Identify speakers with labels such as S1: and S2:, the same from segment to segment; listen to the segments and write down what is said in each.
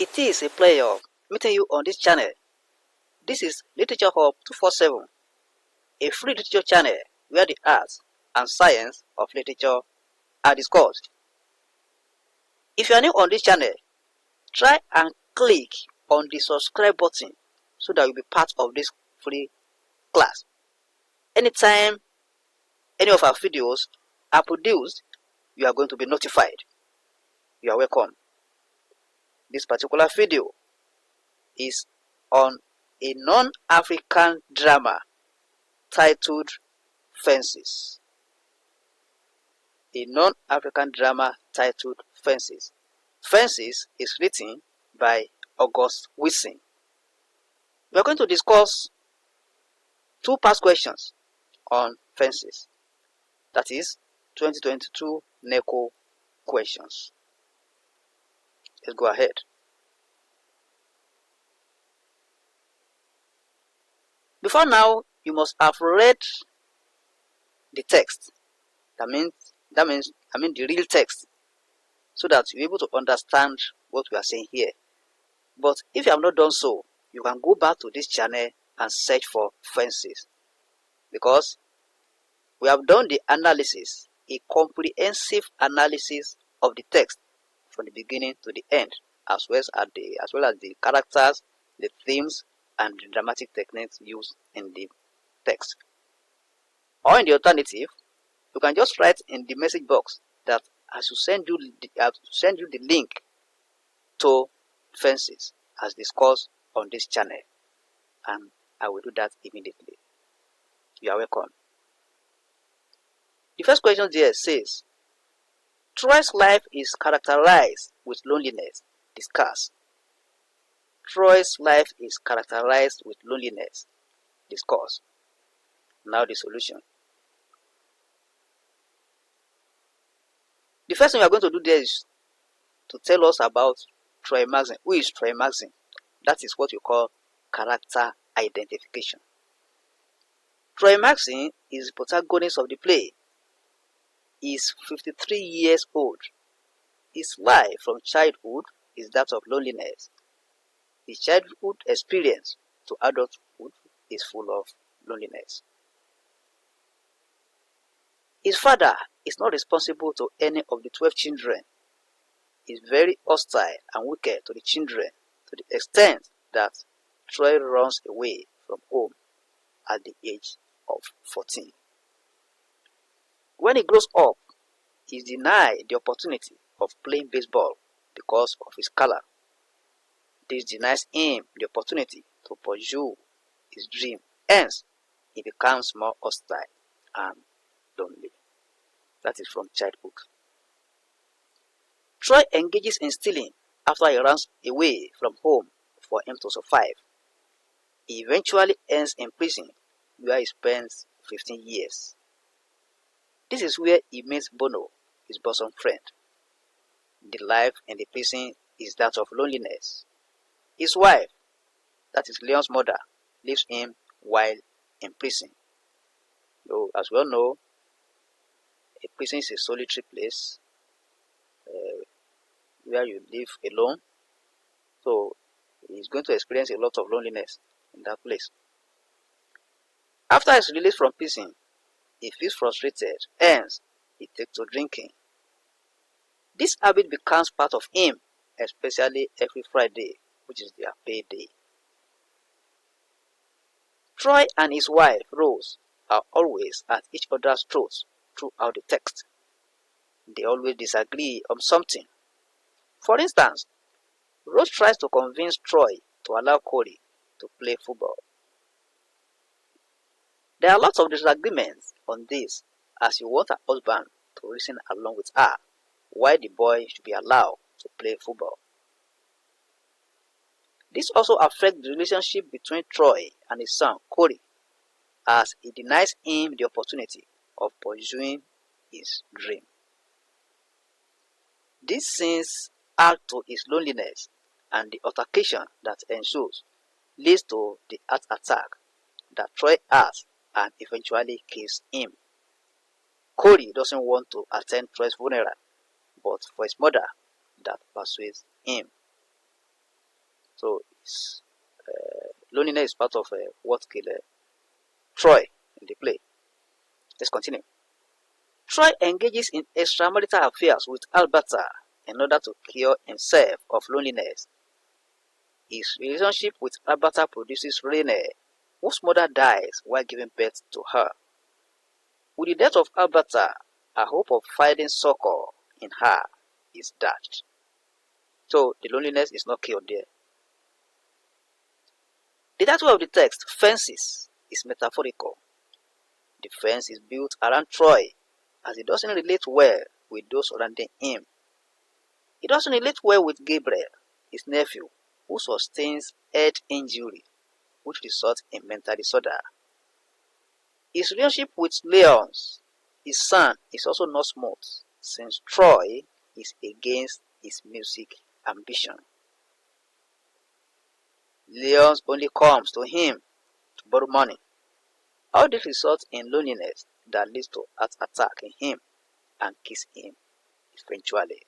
S1: It is a pleasure meeting you on this channel. This is Literature Hub 247, a free literature channel where the arts and science of literature are discussed. If you are new on this channel, try and click on the subscribe button so that you'll be part of this free class. Anytime any of our videos are produced, you are going to be notified. You are welcome. This particular video is on a non-African drama titled Fences. A non-African drama titled Fences. Fences is written by August Wilson. We are going to discuss two past questions on Fences. That is 2022 NECO questions. Let's go ahead. Before now, you must have read the text. I mean the real text, so that you're able to understand what we are saying here. But if you have not done so, you can go back to this channel and search for Fences, because we have done the analysis, a comprehensive analysis of the text from the beginning to the end, as well as the characters, the themes, and the dramatic techniques used in the text. Or in the alternative, you can just write in the message box that I should send you the link to Fences as discussed on this channel, and I will do that immediately. You are welcome. The first question there says, Troy's life is characterized with loneliness. Discuss. Troy's life is characterized with loneliness. Discuss. Now the solution. The first thing we are going to do there is to tell us about Troy Maxim. Who is Troy Maxim? That is what we call character identification. Troy Maxim is the protagonist of the play. He is 53 years old. His life from childhood is that of loneliness. His childhood experience to adulthood is full of loneliness. His father is not responsible to any of the 12 children. He is very hostile and wicked to the children, to the extent that Troy runs away from home at the age of 14. When he grows up, he is denied the opportunity of playing baseball because of his color. This denies him the opportunity to pursue his dream. Hence, he becomes more hostile and lonely. That is from childhood. Troy engages in stealing after he runs away from home for him to survive. He eventually ends in prison, where he spends 15 years. This is where he meets Bono, his bosom friend. The life in the prison is that of loneliness. His wife, that is Leon's mother, leaves him while in prison. Though, as we all know, a prison is a solitary place where you live alone. So he's going to experience a lot of loneliness in that place. After his release from prison, he feels frustrated, hence he takes to drinking. This habit becomes part of him, especially every Friday, which is their payday. Troy and his wife, Rose, are always at each other's throats throughout the text. They always disagree on something. For instance, Rose tries to convince Troy to allow Corey to play football. There are lots of disagreements on this, as you want her husband to reason along with her why the boy should be allowed to play football. This also affects the relationship between Troy and his son Corey, as he denies him the opportunity of pursuing his dream. These scenes add to his loneliness, and the altercation that ensues leads to the heart attack that Troy has and eventually kills him. Corey doesn't want to attend Troy's funeral, but for his mother that persuades him. So loneliness is part of what killed Troy in the play. Let's continue. Troy engages in extramarital affairs with Alberta in order to cure himself of loneliness. His relationship with Alberta produces Renee, whose mother dies while giving birth to her. With the death of Alberta, a hope of finding succor in her is dashed. So the loneliness is not cured there. The title of the text, Fences, is metaphorical. The fence is built around Troy as it doesn't relate well with those surrounding him. It doesn't relate well with Gabriel, his nephew, who sustains head injury, which results in mental disorder. His relationship with Leons, his son, is also not smooth, since Troy is against his music ambition. Leons only comes to him to borrow money. All this results in loneliness that leads to heart attack in him and kills him eventually.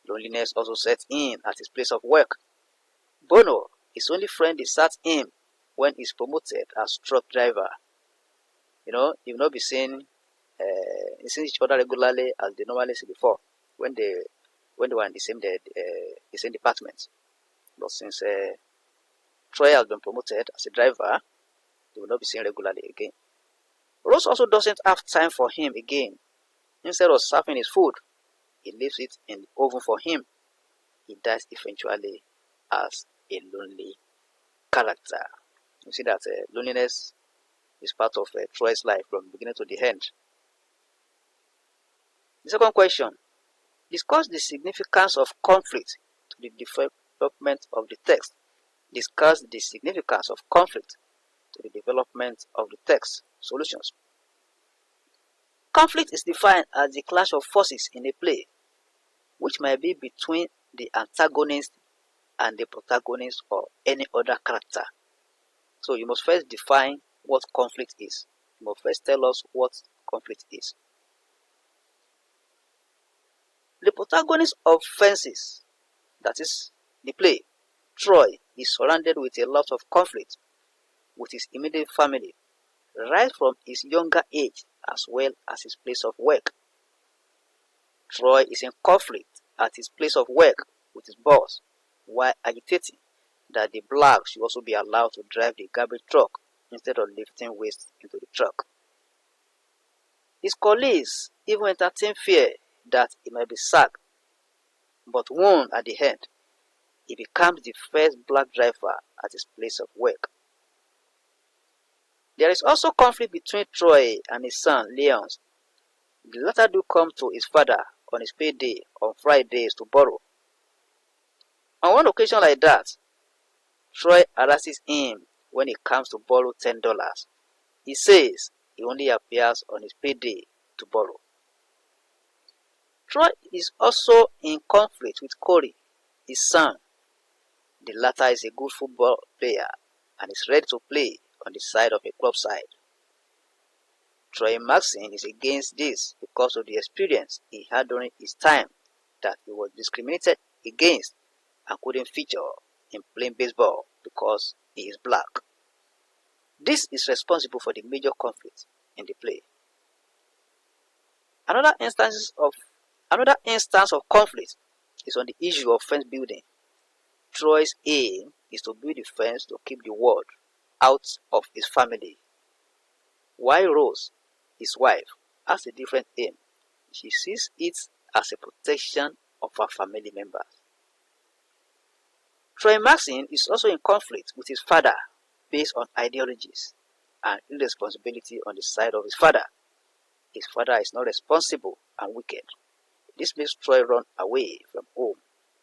S1: Loneliness also sets in at his place of work. Bono, his only friend, deserts him when he's promoted as truck driver. You've not been seeing each other regularly as they normally see before when they were in the same department. But since Troy has been promoted as a driver, they will not be seen regularly again. Rose also doesn't have time for him again. Instead of serving his food, he leaves it in the oven for him. He dies eventually as a lonely character. You see that loneliness is part of Troy's life from beginning to the end. The second question, discuss the significance of conflict to the development of the text. Discuss the significance of conflict to the development of the text. Solutions. Conflict is defined as the clash of forces in a play, which might be between the antagonist and the protagonist or any other character. So you must first define what conflict is. You must first tell us what conflict is. The protagonist of Fences, that is the play, Troy, is surrounded with a lot of conflict with his immediate family, right from his younger age as well as his place of work. Troy is in conflict at his place of work with his boss while agitating that the blacks should also be allowed to drive the garbage truck instead of lifting waste into the truck. His colleagues even entertain fear that he might be sacked, but won at the end. He becomes the first black driver at his place of work. There is also conflict between Troy and his son Leons. The latter do come to his father on his payday on Fridays to borrow. On one occasion like that, Troy harasses him when he comes to borrow $10. He says he only appears on his payday to borrow. Troy is also in conflict with Corey, his son. The latter is a good football player and is ready to play on the side of a club side. Troy Maxine is against this because of the experience he had during his time that he was discriminated against and couldn't feature in playing baseball because he is black. This is responsible for the major conflict in the play. Another instance of conflict is on the issue of fence building. Troy's aim is to build the fence to keep the word out of his family, while Rose, his wife, has a different aim. She sees it as a protection of her family members. Troy Maxine is also in conflict with his father based on ideologies and irresponsibility on the side of his father. His father is not responsible and wicked. This makes Troy run away from home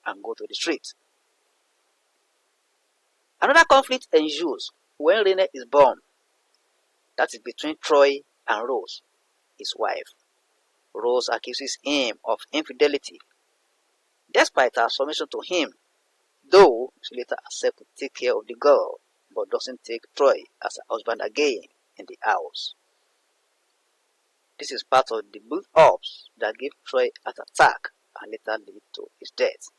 S1: and go to the street. Another conflict ensues when Renee is born. That is between Troy and Rose, his wife. Rose accuses him of infidelity. Despite her submission to him, though she later accepts to take care of the girl, but doesn't take Troy as a husband again in the house. This is part of the build-ups that give Troy an attack and later lead to his death.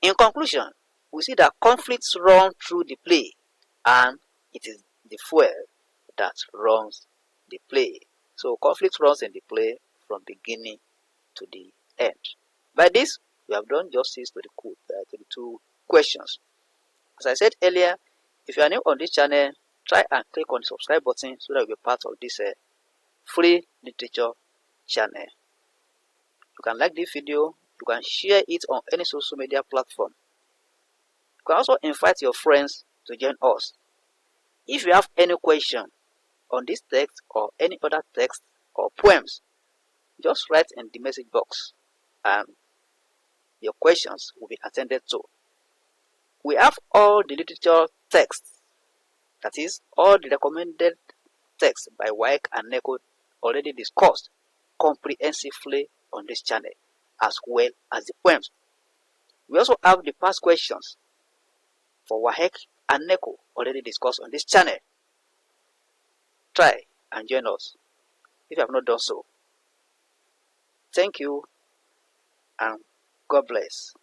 S1: In conclusion, we see that conflicts run through the play, and it is the fuel that runs the play. So conflict runs in the play from beginning to the end. By this, we have done justice to the two questions. As I said earlier, if you are new on this channel, try and click on the subscribe button so that you'll be part of this free literature channel. You can like this video, you can share it on any social media platform. You can also invite your friends to join us. If you have any question on this text or any other text or poems, just write in the message box and your questions will be attended to. We have all the literature texts, that is, all the recommended texts by WAEC and NECO already discussed comprehensively on this channel, as well as the poems. We also have the past questions for WAEC and NECO already discussed on this channel. Try and join us if you have not done so. Thank you and God bless.